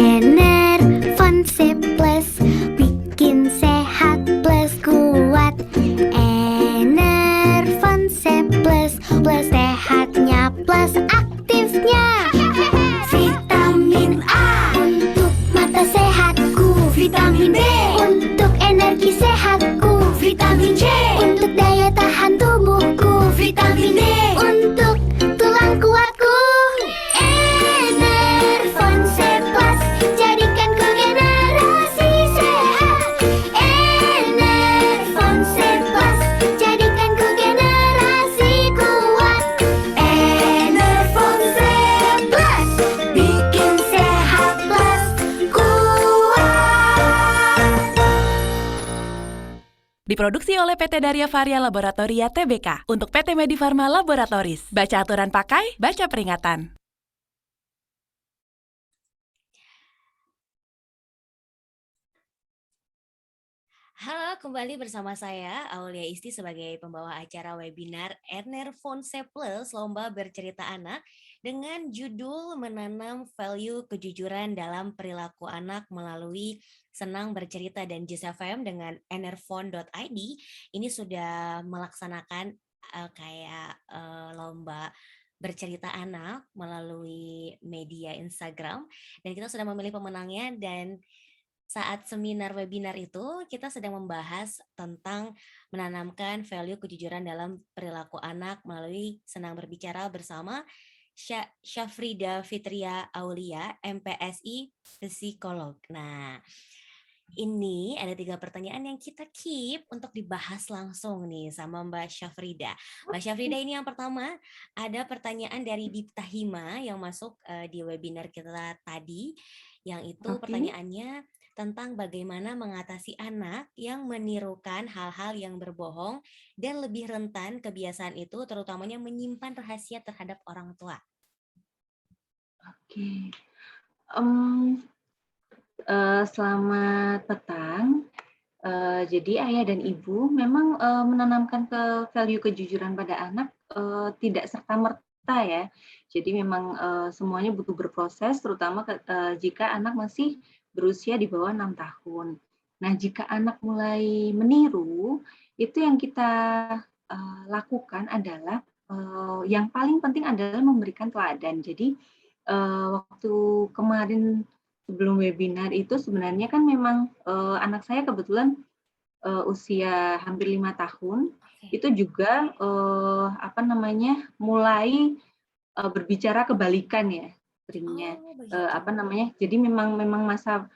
Enervon C plus, bikin sehat plus kuat. Enervon C plus, plus sehatnya plus aktifnya. Vitamin A untuk mata sehatku, vitamin B untuk energi sehatku, vitamin C untuk daya tahan tubuhku, vitamin D untuk tulang kuatku. Enervon C plus, jadikan ku generasi sehat. Enervon C plus, jadikan ku generasi kuat. Enervon C plus, bikin sehat plus kuat. Diproduksi oleh PT Darya Varia Laboratoria Tbk untuk PT Medifarma Laboratories. Baca aturan pakai, baca peringatan. Halo, kembali bersama saya Aulia Isti sebagai pembawa acara webinar Enervon C Plus Lomba Bercerita Anak dengan judul Menanam Value Kejujuran dalam Perilaku Anak melalui Senang Bercerita dan Jus FM dengan enervon.id. Ini sudah melaksanakan lomba bercerita anak melalui media Instagram dan kita sudah memilih pemenangnya. Dan saat seminar webinar itu, kita sedang membahas tentang menanamkan value kejujuran dalam perilaku anak melalui Senang Berbicara bersama Syafrida Fitria Aulia, MPSI Psikolog. Nah, ini ada 3 pertanyaan yang kita keep untuk dibahas langsung nih sama Mbak Syafrida. Mbak Syafrida, ini yang pertama, ada pertanyaan dari Dipta Hima yang masuk di webinar kita tadi, yang itu pertanyaannya tentang bagaimana mengatasi anak yang menirukan hal-hal yang berbohong dan lebih rentan kebiasaan itu, terutamanya menyimpan rahasia terhadap orang tua. Oke. Selamat petang. Jadi ayah dan ibu memang menanamkan value kejujuran pada anak tidak serta-merta ya. Jadi memang semuanya butuh berproses, terutama jika anak masih berusia di bawah 6 tahun. Nah, jika anak mulai meniru, itu yang kita lakukan adalah yang paling penting adalah memberikan teladan. Jadi waktu kemarin sebelum webinar itu sebenarnya kan memang anak saya kebetulan usia hampir 5 tahun, itu juga mulai berbicara kebalikan ya seringnya. Jadi memang masa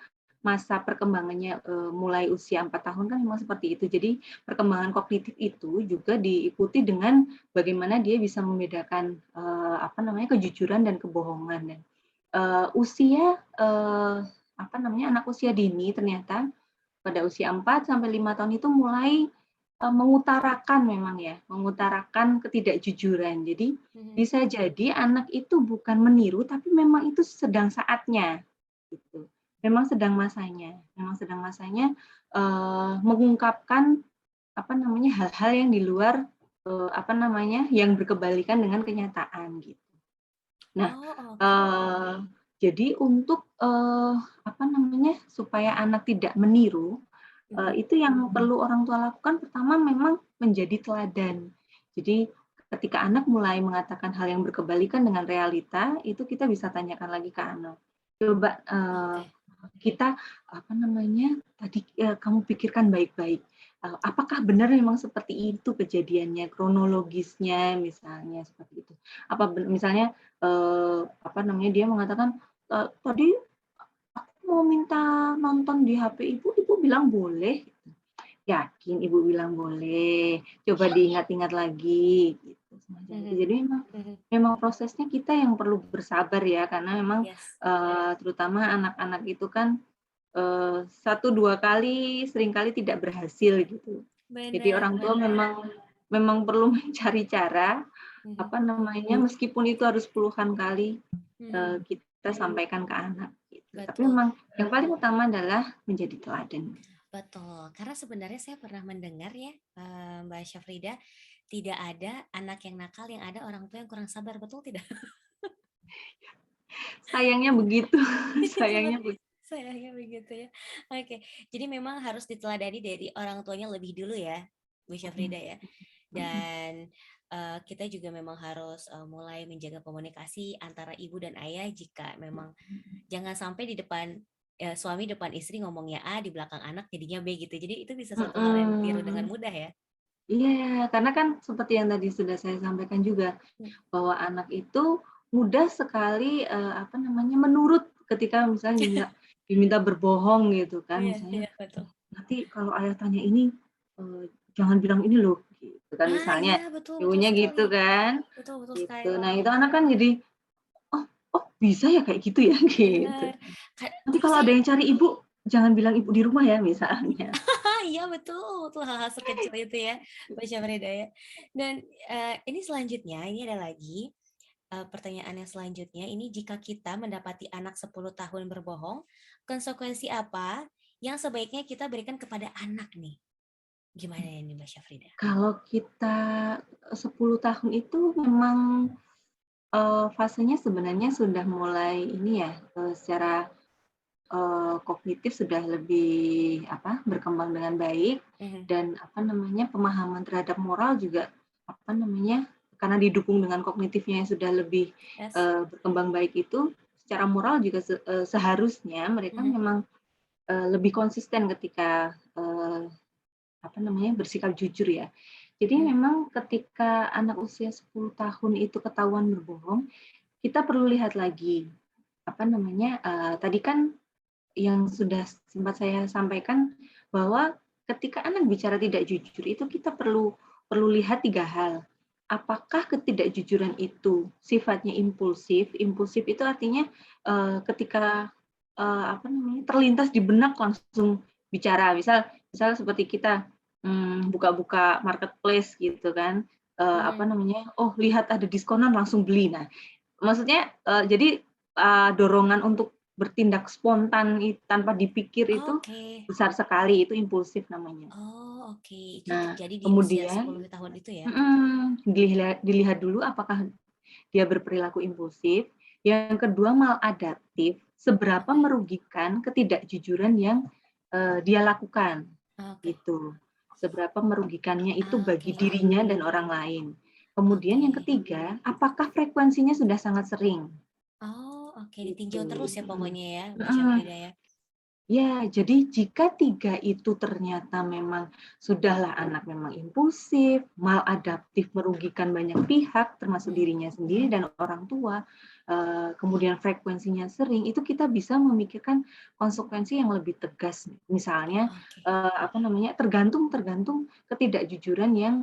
perkembangannya mulai usia 4 tahun kan memang seperti itu. Jadi perkembangan kognitif itu juga diikuti dengan bagaimana dia bisa membedakan kejujuran dan kebohongan. Dan usia anak usia dini ternyata pada usia 4 sampai 5 tahun itu mulai mengutarakan ketidakjujuran. Jadi bisa jadi anak itu bukan meniru, tapi memang itu sedang saatnya, gitu. Memang sedang masanya mengungkapkan hal-hal yang di luar yang berkebalikan dengan kenyataan, gitu. Nah, jadi untuk supaya anak tidak meniru, itu yang perlu orang tua lakukan pertama memang menjadi teladan. Jadi ketika anak mulai mengatakan hal yang berkebalikan dengan realita, itu kita bisa tanyakan lagi ke anak. Coba kita tadi kamu pikirkan baik-baik. Apakah benar memang seperti itu kejadiannya, kronologisnya misalnya seperti itu. Misalnya dia mengatakan tadi aku mau minta nonton di HP ibu bilang boleh. Yakin ibu bilang boleh? Coba diingat-ingat lagi gitu. Jadi memang prosesnya kita yang perlu bersabar ya, karena memang terutama anak-anak itu kan 1-2 kali seringkali tidak berhasil gitu. Jadi orang tua memang perlu mencari cara meskipun itu harus puluhan kali kita sampaikan ke anak gitu. Tapi memang yang paling utama adalah menjadi teladan. Betul, karena sebenarnya saya pernah mendengar ya, Mbak Syafrida, tidak ada anak yang nakal, yang ada orang tua yang kurang sabar, betul tidak? sayangnya begitu, Itulah, sayangnya begitu. sayangnya begitu ya. Oke, jadi memang harus diteladani dari orang tuanya lebih dulu ya, Bu Mhm, Syafrida ya. mhm, Dan kita juga memang harus mulai menjaga komunikasi antara ibu dan ayah jika memang jangan sampai di depan suami depan istri ngomongnya A, di belakang anak jadinya B gitu. Jadi itu bisa suatu hal yang ditiru dengan mhm. mudah ya. Iya, karena kan seperti yang tadi sudah saya sampaikan juga, Hmm. bahwa anak itu mudah sekali, apa namanya, menurut ketika misalnya diminta berbohong gitu kan, Iya, misalnya, iya betul. "Nanti kalau ayah tanya ini, jangan bilang ini loh," gitu kan Ah misalnya, iya betul betul ibunya sekali. gitu kan, Betul betul sekali. gitu. Nah itu anak kan jadi, "Oh oh bisa ya kayak gitu ya?" Gitu. Benar. "Nanti Terus kalau ada saya yang cari ibu, jangan bilang ibu di rumah ya," misalnya. iya betul, tuh hal-hal sekecil itu ya, Mbak Syafrida ya. Dan ini selanjutnya, ini ada lagi pertanyaan yang selanjutnya. Ini jika kita mendapati anak 10 tahun berbohong, konsekuensi apa yang sebaiknya kita berikan kepada anak nih? Gimana ini Mbak Syafrida? Kalau kita 10 tahun itu memang, fasenya sebenarnya sudah mulai ini ya, secara, kognitif sudah lebih apa, berkembang dengan baik Mhm. dan apa namanya, pemahaman terhadap moral juga apa namanya, karena didukung dengan kognitifnya yang sudah lebih, Yes. berkembang baik itu, secara moral juga seharusnya mereka Mhm. memang, lebih konsisten ketika, apa namanya, bersikap jujur ya. Jadi Mhm. memang ketika anak usia 10 tahun itu ketahuan berbohong, kita perlu lihat lagi, apa namanya, tadi kan yang sudah sempat saya sampaikan bahwa ketika anak bicara tidak jujur itu kita perlu perlu lihat 3 hal. Apakah ketidakjujuran itu sifatnya impulsif? Impulsif itu artinya, ketika, apa namanya, terlintas di benak langsung bicara. Misal misal seperti kita, buka-buka marketplace gitu kan, apa Mhm. namanya, oh lihat ada diskonan langsung beli. Nah, maksudnya, jadi, dorongan untuk bertindak spontan tanpa dipikir itu Oke. besar sekali, itu impulsif namanya. Oh, oke. Itu Nah, terjadi di usia kemudian 10 tahun itu ya? dilihat dulu apakah dia berperilaku impulsif, yang kedua maladaptif, seberapa Oke. merugikan ketidakjujuran yang, dia lakukan, Oke. gitu. Seberapa merugikannya itu bagi Oke. dirinya dan orang lain. Kemudian yang Oke. ketiga, apakah frekuensinya sudah sangat sering? Oh, oke. Gitu, Ditinjau terus ya mhm, pokoknya ya, Mbak mhm. Syafrida ya? Ya, jadi jika 3 itu ternyata memang sudahlah anak memang impulsif, maladaptif, merugikan banyak pihak, termasuk Mhm. dirinya sendiri dan orang tua, kemudian frekuensinya sering, itu kita bisa memikirkan konsekuensi yang lebih tegas. Misalnya, Oke. apa namanya, tergantung tergantung ketidakjujuran yang,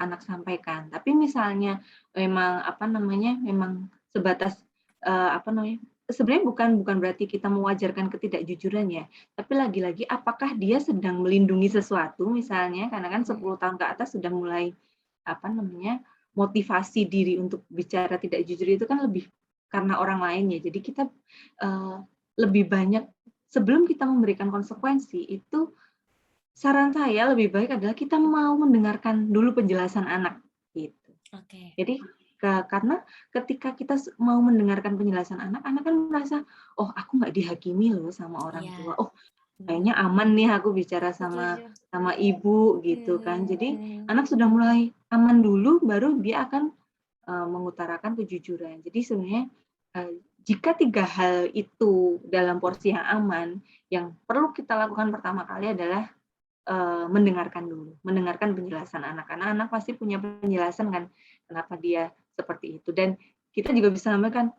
anak sampaikan. Tapi misalnya memang, apa namanya, memang sebatas, apa namanya, sebenarnya bukan bukan berarti kita mewajarkan ketidakjujuran ya, tapi lagi-lagi apakah dia sedang melindungi sesuatu misalnya, karena kan Mhm. 10 tahun ke atas sudah mulai, apa namanya, motivasi diri untuk bicara tidak jujur itu kan lebih karena orang lain ya. Jadi kita, eee, lebih banyak sebelum kita memberikan konsekuensi itu saran saya lebih baik adalah kita mau mendengarkan dulu penjelasan anak, gitu. Oke. Jadi karena ketika kita mau mendengarkan penjelasan anak, anak kan merasa, "Oh aku nggak dihakimi loh sama orang Iya, tua. Oh benar. kayaknya aman nih aku bicara sama Setuju. sama ibu," gitu kan. Mhm, Jadi mhm. anak sudah mulai aman dulu baru dia akan, mengutarakan kejujuran. Jadi sebenarnya, jika 3 hal itu dalam porsi yang aman, yang perlu kita lakukan pertama kali adalah mendengarkan dulu, mendengarkan penjelasan anak, karena anak pasti punya penjelasan kan, kenapa dia seperti itu. Dan kita juga bisa sampaikan,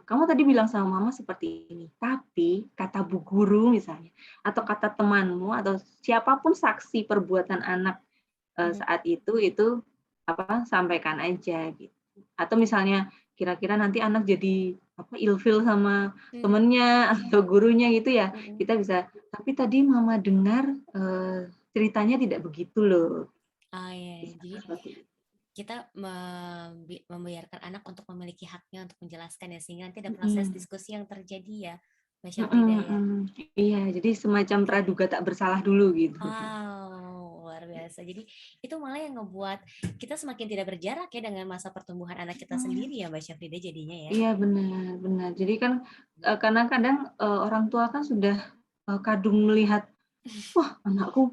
"Kamu tadi bilang sama mama seperti ini, tapi kata bu guru," misalnya, atau kata temanmu, atau siapapun saksi perbuatan anak, Mhm. saat itu apa, sampaikan aja gitu. Atau misalnya kira-kira nanti anak jadi apa, ilfil sama Mhm. temennya atau gurunya gitu ya, Mhm. kita bisa, "Tapi tadi mama dengar, ceritanya tidak begitu loh." Oh, iya, iya. Bisa Jadi seperti itu. kita membiarkan anak untuk memiliki haknya untuk menjelaskan ya, sehingga nanti ada proses Mhm, diskusi yang terjadi ya, Mbak mhm, Syafrida ya? mhm. Iya, jadi semacam Oke. praduga tak bersalah dulu gitu. Wow, luar biasa. Jadi itu malah yang ngebuat kita semakin tidak berjarak ya dengan masa pertumbuhan anak kita sendiri ya Mbak Syafrida jadinya ya. Iya benar, benar. Jadi kan karena kadang orang tua kan sudah kadung melihat, wah anakku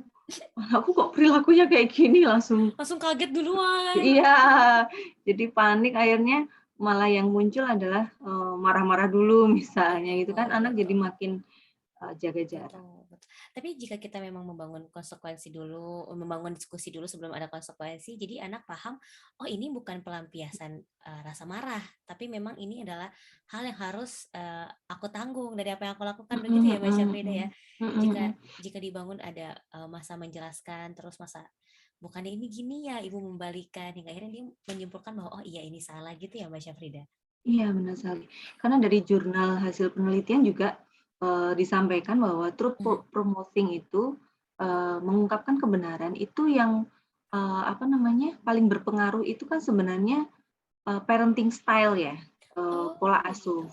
kok perilakunya kayak gini, langsung Langsung kaget duluan. iya, jadi panik akhirnya malah yang muncul adalah marah-marah dulu misalnya gitu kan, anak jadi makin jaga jarak. Betul. Tapi jika kita memang membangun konsekuensi dulu, membangun diskusi dulu sebelum ada konsekuensi, jadi anak paham, oh ini bukan pelampiasan rasa marah, tapi memang ini adalah hal yang harus aku tanggung dari apa yang aku lakukan, begitu ya Mbak Syafrida ya. Jika dibangun ada masa menjelaskan, terus masa bukannya ini gini ya, ibu membalikan, hingga akhirnya dia menyimpulkan bahwa oh iya ini salah gitu ya Mbak Syafrida. Iya benar sekali. Karena dari jurnal hasil penelitian juga disampaikan bahwa truth promoting itu mengungkapkan kebenaran itu yang paling berpengaruh itu kan sebenarnya parenting style ya, pola asuh.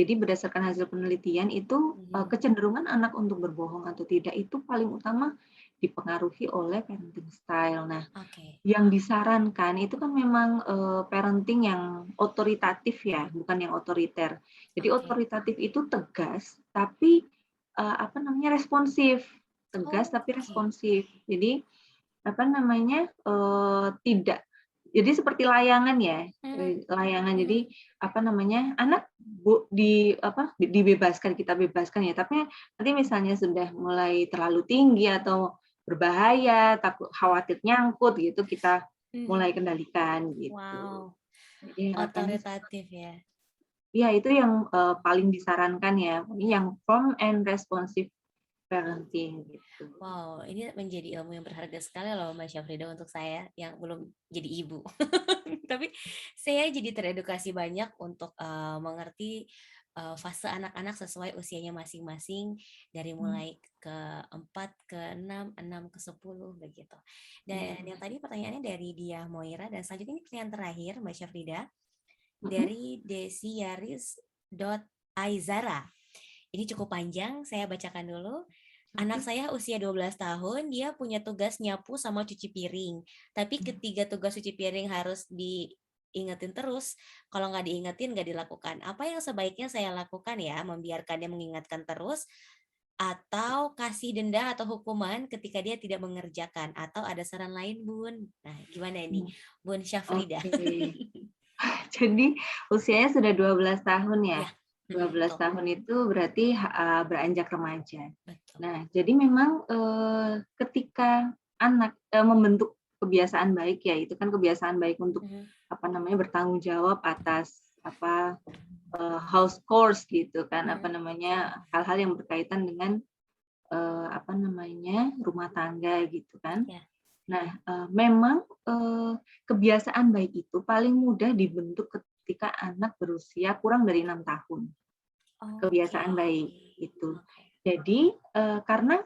Jadi berdasarkan hasil penelitian itu kecenderungan anak untuk berbohong atau tidak itu paling utama dipengaruhi oleh parenting style. Nah, yang disarankan itu kan memang parenting yang otoritatif ya, bukan yang otoriter. Jadi otoritatif itu tegas, tapi responsif. Tegas tapi responsif. Jadi tidak. Jadi seperti layangan ya, layangan. Jadi anak dibebaskan, kita bebaskan ya. Tapi nanti misalnya sudah mulai terlalu tinggi atau berbahaya, takut khawatir nyangkut gitu, kita mulai kendalikan gitu. Wow. Jadi otoritatif ya. Ya itu yang paling disarankan ya, ini yang firm and responsive parenting gitu. Wow, ini menjadi ilmu yang berharga sekali loh Mbak Syafrida untuk saya yang belum jadi ibu. Tapi saya jadi teredukasi banyak untuk mengerti fase anak-anak sesuai usianya masing-masing dari mulai ke 4, ke 6, 6 ke 10 begitu. Dan yang tadi pertanyaannya dari Dia Moira dan selanjutnya ini pertanyaan terakhir Mbak Syafrida dari desiaris.aizara. Ini cukup panjang, saya bacakan dulu. Anak saya usia 12 tahun, dia punya tugas nyapu sama cuci piring. Tapi ketiga tugas cuci piring harus diingetin terus. Kalau nggak diingetin, nggak dilakukan. Apa yang sebaiknya saya lakukan ya? Membiarkan dia mengingatkan terus? Atau kasih denda atau hukuman ketika dia tidak mengerjakan? Atau ada saran lain, Bun? Nah, gimana ini, Bun Syafrida? Jadi usianya sudah 12 tahun ya? 12 tahun itu berarti beranjak remaja. Nah, jadi memang ketika anak membentuk kebiasaan baik ya, itu kan kebiasaan baik untuk bertanggung jawab atas house chores gitu kan, hal-hal yang berkaitan dengan rumah tangga gitu kan. Nah, memang kebiasaan baik itu paling mudah dibentuk ketika anak berusia kurang dari 6 tahun. Kebiasaan baik itu. Jadi karena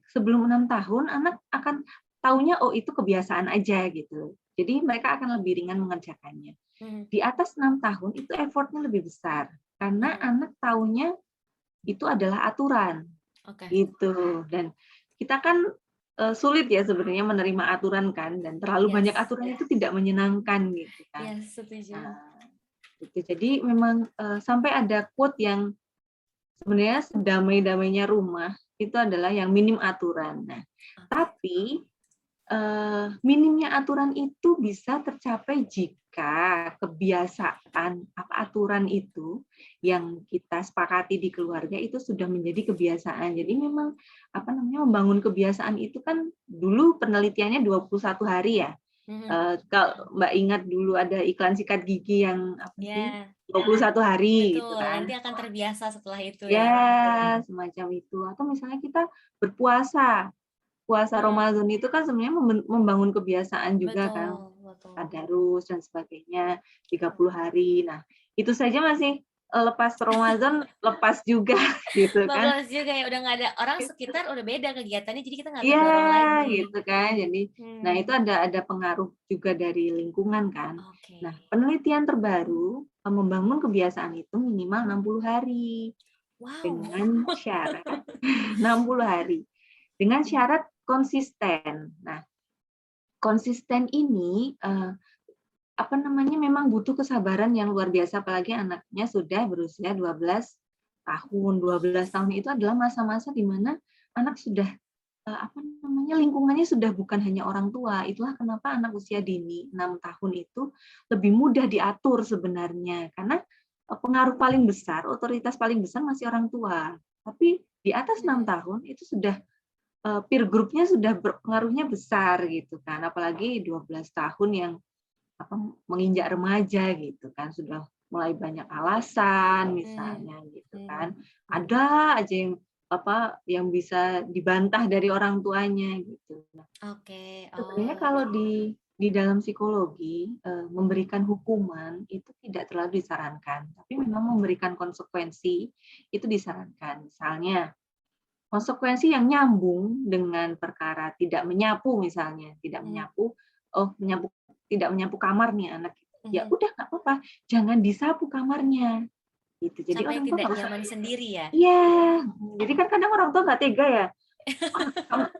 sebelum 6 tahun anak akan taunya oh itu kebiasaan aja gitu. Jadi mereka akan lebih ringan mengerjakannya. Di atas 6 tahun itu effortnya lebih besar karena anak taunya itu adalah aturan. Gitu. Dan kita kan sulit ya sebenarnya menerima aturan kan, dan terlalu banyak aturan itu tidak menyenangkan gitu kan. Setuju. Gitu. Jadi memang sampai ada quote yang sebenarnya sedamai-damainya rumah itu adalah yang minim aturan. Nah, tapi minimnya aturan itu bisa tercapai jika kebiasaan aturan itu yang kita sepakati di keluarga itu sudah menjadi kebiasaan. Jadi memang membangun kebiasaan itu kan dulu penelitiannya 21 hari ya. Kalau Mbak ingat dulu ada iklan sikat gigi yang 21 hari. Betul, gitu kan. Nanti akan terbiasa setelah itu ya. Semacam itu. Atau misalnya kita berpuasa. Puasa Ramadan itu kan sebenarnya membangun kebiasaan juga kan. Tadarus dan sebagainya 30 hari. Nah, itu saja masih lepas Ramadan lepas juga gitu kan. Lepas juga ya, udah nggak ada orang sekitar, udah beda kegiatannya, jadi kita nggak terdorong lagi. Gitu kan. Jadi nah itu ada pengaruh juga dari lingkungan kan. Nah, penelitian terbaru membangun kebiasaan itu minimal 60 hari. Dengan syarat 60 hari. Dengan syarat konsisten. Nah, konsisten ini memang butuh kesabaran yang luar biasa, apalagi anaknya sudah berusia 12 tahun. 12 tahun itu adalah masa-masa di mana anak sudah lingkungannya sudah bukan hanya orang tua. Itulah kenapa anak usia dini 6 tahun itu lebih mudah diatur sebenarnya, karena pengaruh paling besar, otoritas paling besar masih orang tua. Tapi di atas 6 tahun itu sudah peer group-nya sudah pengaruhnya besar gitu kan, apalagi 12 tahun yang menginjak remaja gitu kan, sudah mulai banyak alasan misalnya gitu kan. Ada aja yang bisa dibantah dari orang tuanya gitu. Oke. Sebenarnya kalau di dalam psikologi memberikan hukuman itu tidak terlalu disarankan, tapi memang memberikan konsekuensi itu disarankan. Misalnya konsekuensi yang nyambung dengan perkara tidak menyapu misalnya, tidak menyapu kamar nih anak, ya udah nggak apa-apa, jangan disapu kamarnya, gitu. Jadi Sampai orang tua tidak nggak usah. nyaman sendiri ya. Iya, jadi kan kadang orang tua nggak tega ya,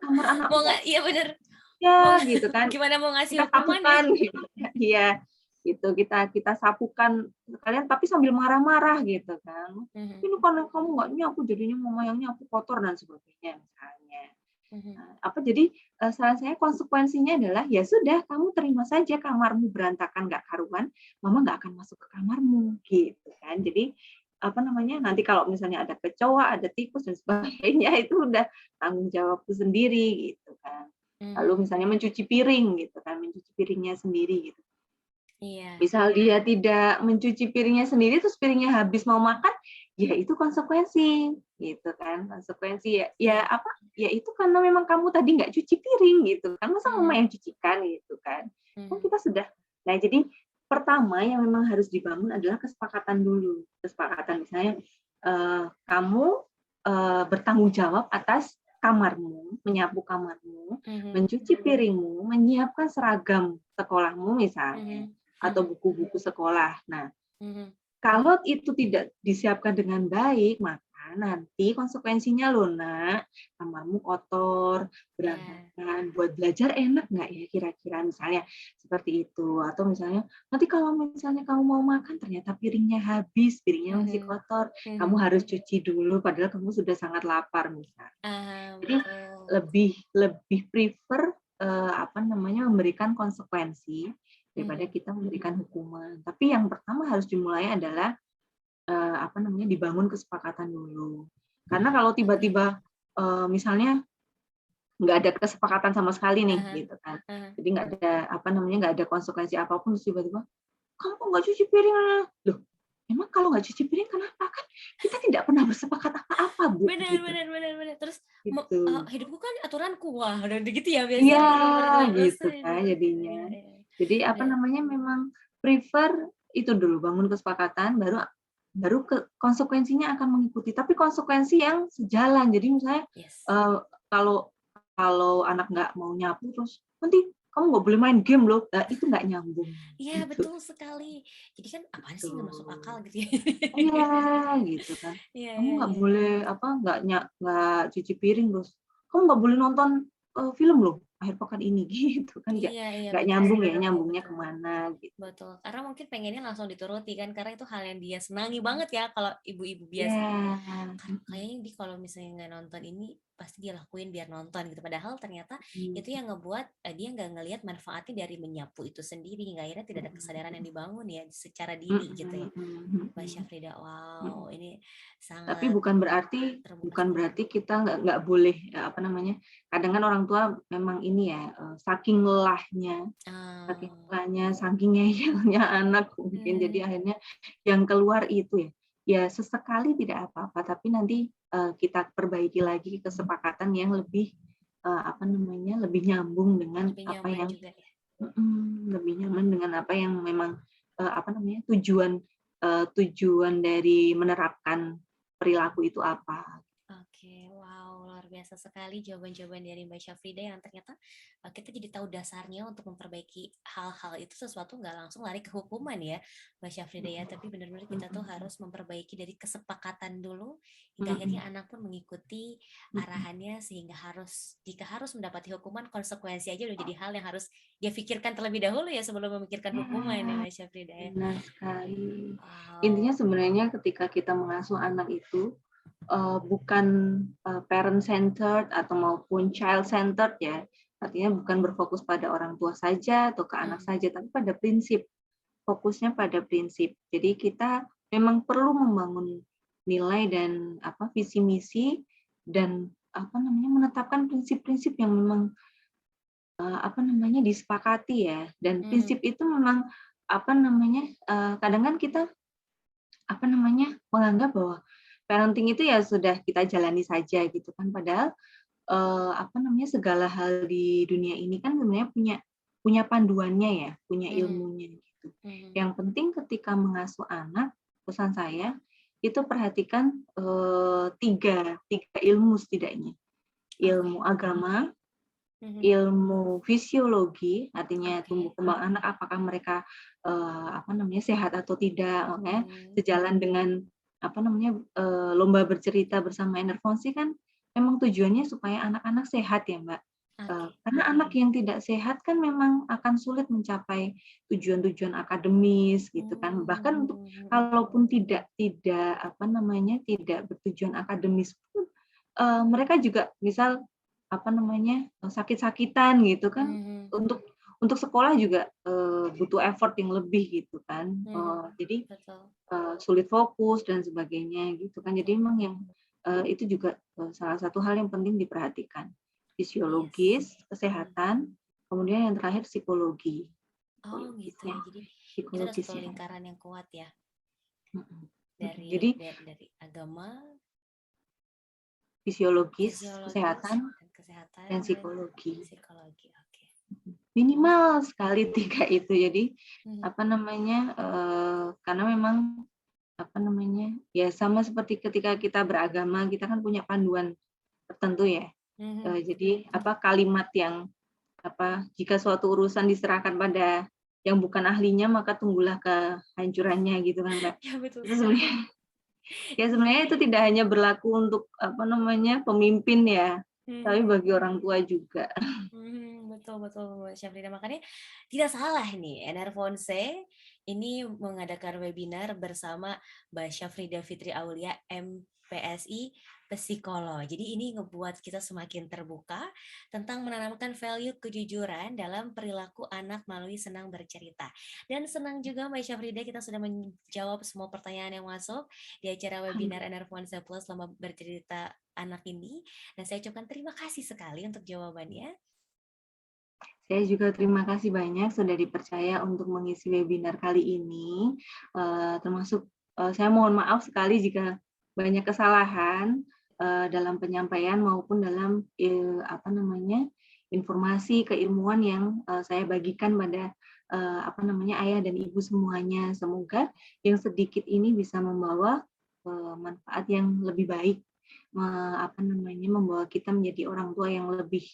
kamar anakku Mau nggak? Iya bener. ya gitu kan, Gimana mau ngasih kita hukuman sapukan, gitu. Iya, gitu kita sapukan kalian, tapi sambil marah-marah gitu kan. Ini karena kamu nggak nyapu, jadinya mama yang nyapu kotor dan sebagainya misalnya. Jadi saran saya konsekuensinya adalah ya sudah, kamu terima saja kamarmu berantakan nggak karuan, mama nggak akan masuk ke kamarmu gitu kan. Jadi nanti kalau misalnya ada kecoa, ada tikus dan sebagainya itu udah tanggung jawabku sendiri gitu kan. Lalu misalnya mencuci piring gitu kan, mencuci piringnya sendiri gitu. Iya. Misal dia tidak mencuci piringnya sendiri terus piringnya habis mau makan, ya itu konsekuensi gitu kan. Konsekuensi ya itu karena memang kamu tadi nggak cuci piring gitu kan, masa mama yang cucikan gitu kan. Kita sudah. Nah, jadi pertama yang memang harus dibangun adalah kesepakatan dulu. Kesepakatan misalnya kamu bertanggung jawab atas kamarmu, menyapu kamarmu, mencuci piringmu, menyiapkan seragam sekolahmu misalnya, atau buku-buku sekolah. Nah, kalau itu tidak disiapkan dengan baik, maka nanti konsekuensinya loh nak, kamarmu kotor, berantakan, buat belajar enak nggak ya kira-kira, misalnya seperti itu. Atau misalnya nanti kalau misalnya kamu mau makan ternyata piringnya habis, piringnya masih kotor, kamu harus cuci dulu padahal kamu sudah sangat lapar misalnya. Jadi lebih prefer memberikan konsekuensi daripada kita memberikan hukuman. Tapi yang pertama harus dimulai adalah dibangun kesepakatan dulu. Karena kalau tiba-tiba misalnya nggak ada kesepakatan sama sekali nih, gitu kan. Jadi nggak ada konsekuensi apapun, terus tiba-tiba kamu kok nggak cuci piring? Loh, emang kalau nggak cuci piring kenapa? Kan kita tidak pernah bersepakat apa-apa, Bu. Benar. Terus gitu. Hidupku kan aturanku, wah udah gitu ya biasanya. Iya, gitu kan jadinya. Jadi memang prefer itu dulu, bangun kesepakatan, baru konsekuensinya akan mengikuti. Tapi konsekuensi yang sejalan. Jadi misalnya kalau anak nggak mau nyapu terus nanti kamu nggak boleh main game loh, itu nggak nyambung. Iya, gitu. betul sekali. Jadi kan apaan sih nggak masuk akal gitu ya. Iya, gitu kan. Kamu nggak boleh nggak cuci piring terus. Kamu nggak boleh nonton film loh akhir pekan ini, gitu kan. Nggak nyambung ya, nyambungnya kemana gitu. Betul, karena mungkin pengennya langsung dituruti kan, karena itu hal yang dia senangi banget ya kalau ibu-ibu biasa. Kayaknya kalau misalnya nggak nonton ini pasti dia lakuin biar nonton gitu, padahal ternyata itu yang ngebuat dia nggak ngelihat manfaatnya dari menyapu itu sendiri, hingga akhirnya tidak ada kesadaran yang dibangun ya secara dini gitu ya. Mbak Syafrida, wow, ini sangat. Tapi bukan berarti kita nggak boleh kadang kan orang tua memang ini ya, saking lelahnya, saking ngeyelnya anak mungkin, jadi akhirnya yang keluar itu ya sesekali tidak apa-apa, tapi nanti kita perbaiki lagi kesepakatan yang lebih lebih nyambung dengan apa yang lebih nyaman dengan apa yang memang tujuan dari menerapkan perilaku itu apa. Oke, wow, luar biasa sekali jawaban-jawaban dari Mbak Syafrida yang ternyata kita jadi tahu dasarnya untuk memperbaiki hal-hal itu sesuatu nggak langsung lari ke hukuman ya Mbak Syafrida ya, tapi benar-benar kita tuh harus memperbaiki dari kesepakatan dulu hingga akhirnya anak pun mengikuti arahannya sehingga jika harus mendapati hukuman konsekuensi aja udah jadi hal yang harus dia pikirkan terlebih dahulu ya sebelum memikirkan hukuman ya Mbak Syafrida ya. Benar sekali. Wow. Intinya sebenarnya ketika kita mengasuh anak itu bukan parent centered atau maupun child centered ya. Artinya bukan berfokus pada orang tua saja atau ke anak saja, tapi pada prinsip. Fokusnya pada prinsip. Jadi kita memang perlu membangun nilai dan visi misi dan menetapkan prinsip-prinsip yang memang disepakati ya. Dan prinsip itu memang kadang kan kita menganggap bahwa parenting itu ya sudah kita jalani saja gitu kan, padahal segala hal di dunia ini kan sebenarnya punya panduannya ya, punya ilmunya gitu. Yang penting ketika mengasuh anak, pesan saya itu perhatikan tiga ilmu setidaknya, ilmu agama, ilmu fisiologi, artinya tumbuh kembang anak apakah mereka sehat atau tidak, makanya sejalan dengan lomba bercerita bersama Enerfonsi kan memang tujuannya supaya anak-anak sehat ya Mbak. Karena anak yang tidak sehat kan memang akan sulit mencapai tujuan-tujuan akademis gitu kan. Bahkan untuk kalaupun tidak bertujuan akademis pun mereka juga misal sakit-sakitan gitu kan. Untuk sekolah juga butuh effort yang lebih gitu kan. Jadi sulit fokus dan sebagainya gitu kan. Jadi memang yang itu juga salah satu hal yang penting diperhatikan. Fisiologis, kesehatan, kemudian yang terakhir psikologi. Oh gitu ya. Jadi itu ada satu lingkaran yang kuat ya. Dari agama, fisiologis, kesehatan, dan psikologi. Oke. Minimal sekali 3 itu. Jadi karena memang ya sama seperti ketika kita beragama, kita kan punya panduan tertentu ya. Jadi kalimat yang jika suatu urusan diserahkan pada yang bukan ahlinya maka tunggulah kehancurannya gitu kan Mbak. Ya betul. Sebenarnya itu tidak hanya berlaku untuk pemimpin ya, tapi bagi orang tua juga. Betul Mbak Syafrida. Makanya tidak salah nih Enerfonse ini mengadakan webinar bersama Mbak Syafrida Fitri Aulia MPSI psikolog. Jadi ini ngebuat kita semakin terbuka tentang menanamkan value kejujuran dalam perilaku anak melalui senang bercerita. Dan senang juga Mbak Syafrida kita sudah menjawab semua pertanyaan yang masuk di acara webinar Enerfonse Plus selama bercerita anak ini. Dan saya ucapkan terima kasih sekali untuk jawabannya. Saya juga terima kasih banyak sudah dipercaya untuk mengisi webinar kali ini. Termasuk saya mohon maaf sekali jika banyak kesalahan dalam penyampaian maupun dalam informasi keilmuan yang saya bagikan pada ayah dan ibu semuanya. Semoga yang sedikit ini bisa membawa manfaat yang lebih baik, membawa kita menjadi orang tua yang lebih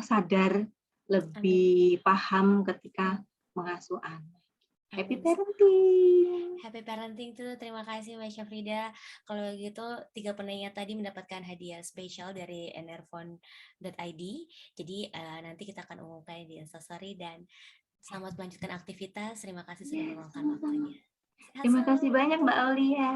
sadar, lebih paham ketika mengasuh anak. Happy parenting. Happy parenting tuh, terima kasih Mbak Syafrida. Kalau gitu 3 penanya tadi mendapatkan hadiah spesial dari enerphone.id. Jadi nanti kita akan umumkan di Instastory dan selamat melanjutkan aktivitas. Terima kasih sudah meluangkan waktunya. Terima kasih banyak Mbak Aulia.